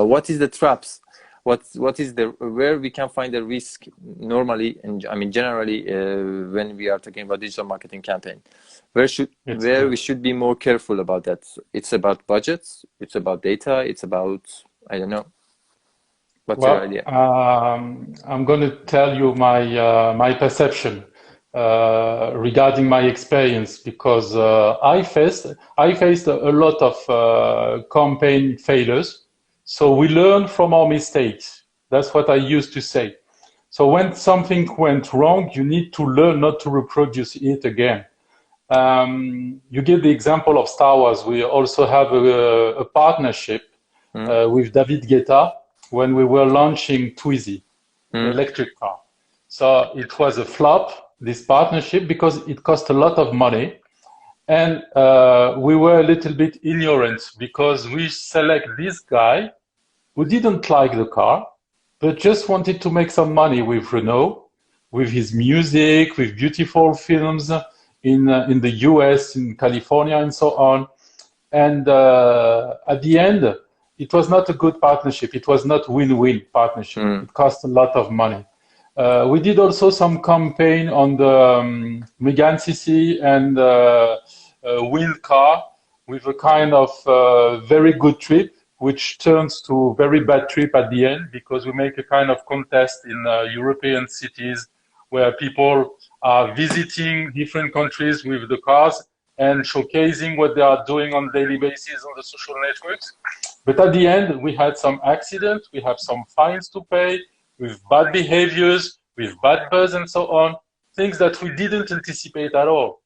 what is the traps? What is the where we can find the risk normally, and I mean generally when we are talking about digital marketing campaign? Where we should be more careful about that? It's about budgets. It's about data. It's about, I don't know. What's your idea? I'm going to tell you my perception regarding my experience, because I faced a lot of campaign failures. So we learn from our mistakes. That's what I used to say. So when something went wrong, you need to learn not to reproduce it again. You give the example of Star Wars. We also have a partnership with David Guetta when we were launching Twizy, the electric car. So it was a flop, this partnership, because it cost a lot of money. And we were a little bit ignorant because we select this guy who didn't like the car, but just wanted to make some money with Renault, with his music, with beautiful films in the US, in California, and so on. And at the end, it was not a good partnership. It was not win-win partnership. It cost a lot of money. We did also some campaign on the Megane CC and wheeled car with a kind of very good trip, which turns to a very bad trip at the end, because we make a kind of contest in European cities where people are visiting different countries with the cars and showcasing what they are doing on a daily basis on the social networks. But at the end, we had some accidents, we have some fines to pay, with bad behaviors, with bad buzz and so on, things that we didn't anticipate at all.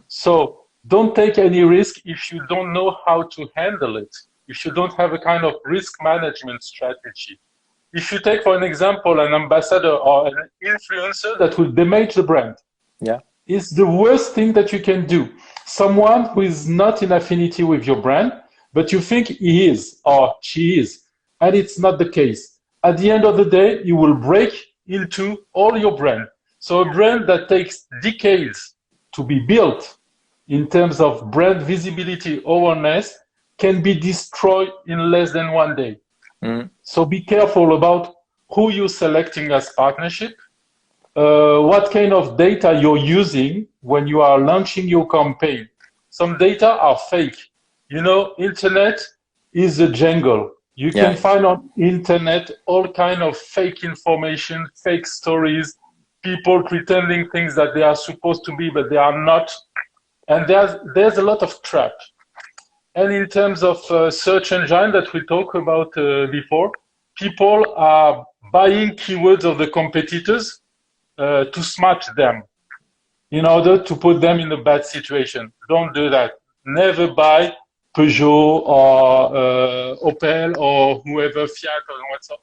So don't take any risk if you don't know how to handle it, if you don't have a kind of risk management strategy. If you take, for an example, an ambassador or an influencer that will damage the brand, it's the worst thing that you can do. Someone who is not in affinity with your brand, but you think he is or she is, and it's not the case. At the end of the day, you will break into all your brand. So a brand that takes decades to be built in terms of brand visibility, awareness, can be destroyed in less than 1 day. So be careful about who you're selecting as partnership, what kind of data you're using when you are launching your campaign. Some data are fake. You know, internet is a jungle. You can find on internet all kind of fake information, fake stories, people pretending things that they are supposed to be, but they are not. And there's a lot of trap. And in terms of search engine that we talked about before, people are buying keywords of the competitors to smash them in order to put them in a bad situation. Don't do that. Never buy Peugeot or Opel or whoever, Fiat or what's on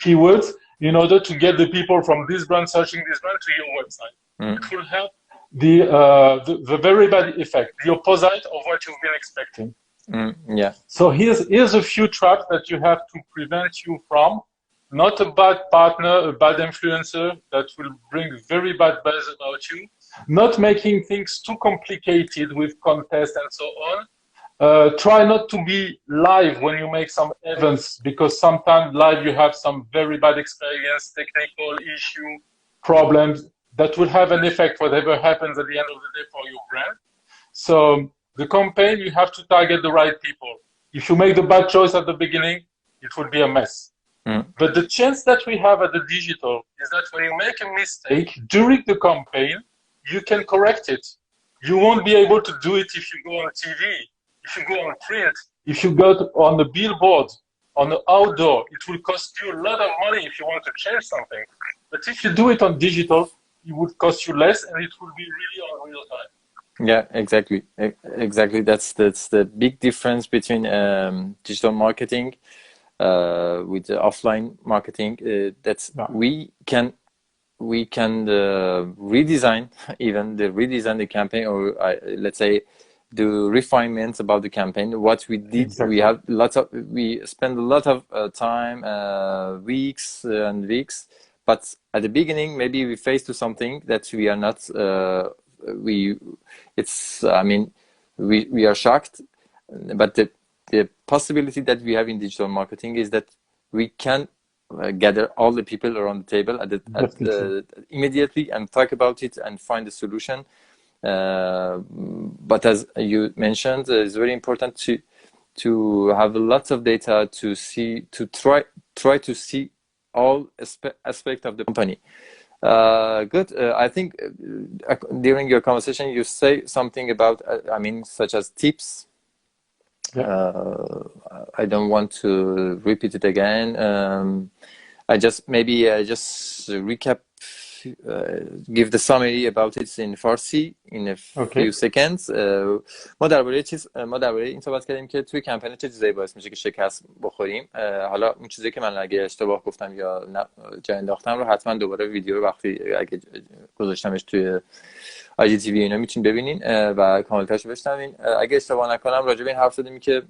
keywords in order to get the people from this brand searching this brand to your website. It will help the very bad effect, the opposite of what you've been expecting. So here's a few traps that you have to prevent you from. Not a bad partner, a bad influencer that will bring very bad buzz about you. Not making things too complicated with contests and so on. Try not to be live when you make some events, because sometimes live you have some very bad experience, technical issue, problems that will have an effect whatever happens at the end of the day for your brand. So the campaign, you have to target the right people. If you make the bad choice at the beginning, it will be a mess. But the chance that we have at the digital is that when you make a mistake during the campaign, you can correct it. You won't be able to do it if you go on TV, if you go on print, if you go on the billboard, on the outdoor. It will cost you a lot of money if you want to change something. But if you do it on digital, it would cost you less, and it will be really on real time. Yeah, exactly. Exactly. That's the big difference between digital marketing with the offline marketing. We can redesign the campaign, or let's say do refinements about the campaign. What we did, we spend a lot of time, weeks and weeks. But at the beginning, maybe we face to something that we are not. We are shocked, but the possibility that we have in digital marketing is that we can gather all the people around the table immediately and talk about it and find a solution. But as you mentioned, it's very important to have lots of data to try to see all aspects of the company. Good. I think during your conversation you say something about such as tips. I don't want to repeat it again. I just recap, give the summary about it in Farsi in a few seconds. ما درباره این صحبت کردیم که توی کمپین چه چیزایی باعث میشه که شکست بخوریم. حالا اون چیزی که من اگه اشتباه گفتم یا جا انداختم رو حتما دوباره ویدیو رو وقتی اگه گذاشتمش توی آی تی وی اینا میتونید ببینین و کاملترش رو بشنوین. اگه اشتباه نکنم راجع به این حرف زدیم که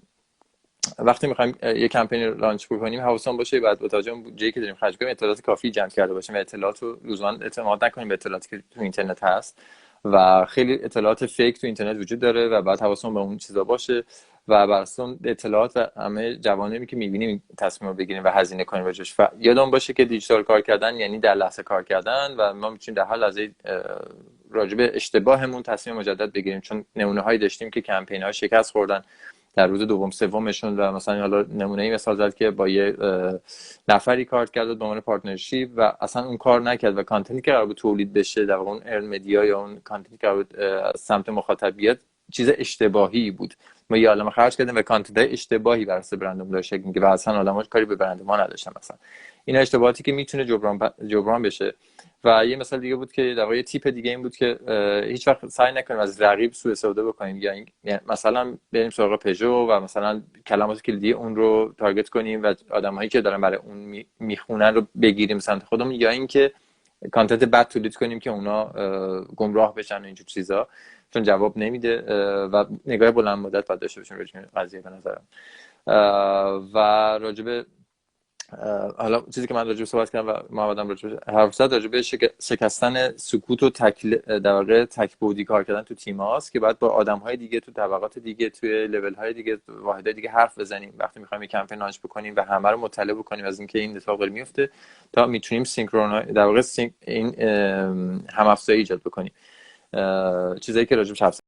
وقتی میخوایم یه کمپین رو لانچ بکنیم حواسمون باشه بعد با توجه به بودجه‌ای که داریم خرج کنیم اطلاعات کافی جمع کرده باشیم و اطلاعات رو لزوما اعتماد نکنیم به اطلاعاتی که تو اینترنت هست و خیلی اطلاعات فیک تو اینترنت وجود داره و بعد حواسمون به اون چیزا باشه و بر اساس اطلاعات و همه جوانبی که می‌بینیم تصمیم رو بگیریم و هزینه کنیم راجعش. یادمون باشه که دیجیتال کار کردن یعنی در لحظه کار کردن و ما میتونیم در هر لحظه راجع به اشتباهمون تصمیم مجدد بگیریم، چون نمونه‌هایی داشتیم که کمپین‌ها شکست خوردن در روز دوم سومشون و مثلا حالا نمونه‌ای مثال زد که با یه نفری کار کرد به عنوان پارتنرشیپ و اصلا اون کار نکرد و کانتنتی که قرار بود تولید بشه در واقع اون ارن مدیا یا اون کانتنتی که قرار بود از سمت مخاطبیت چیز اشتباهی بود. ما یه عالمه خرج کردیم و کانتنت اشتباهی بر اساس برندمون داشت شکل میگیره و اصلا آدم‌ها کاری به برند ما نداشتن. مثلا این اشتباهاتی که میتونه جبران بشه. و یه مثال دیگه بود که در واقع تیپ دیگه این بود که هیچ وقت سعی نکنیم از رقیب سوء استفاده بکنیم، یعنی مثلا بریم سراغ پژو و مثلا کلمات کلیدی اون رو تارگت کنیم و آدمایی که دارن برای اون میخونن رو بگیریم سمت خودمون، یا اینکه کانتنت بد تولید کنیم که اونا گمراه بشن و اینجور چیزا، چون جواب نمیده و نگاه بلند مدت باید داشته باشیم راجع به قضیه به نظرم. و راجع به حالا چیزی که من راجع به صحبت کردم و محمدم راجع به حرف زد راجع به شکستن سکوت و در واقع تک بعدی کار کردن تو تیم‌هاست که بعد با آدم‌های دیگه تو طبقات دیگه توی لول‌های دیگه واحدهای دیگه حرف بزنیم وقتی می‌خوایم یک کمپین لانچ بکنیم و همه رو مطلع بکنیم از اینکه این اتفاق داره میفته تا میتونیم سینکرون در واقع این هم افزایی ایجاد بکنیم. چیزایی که راجع به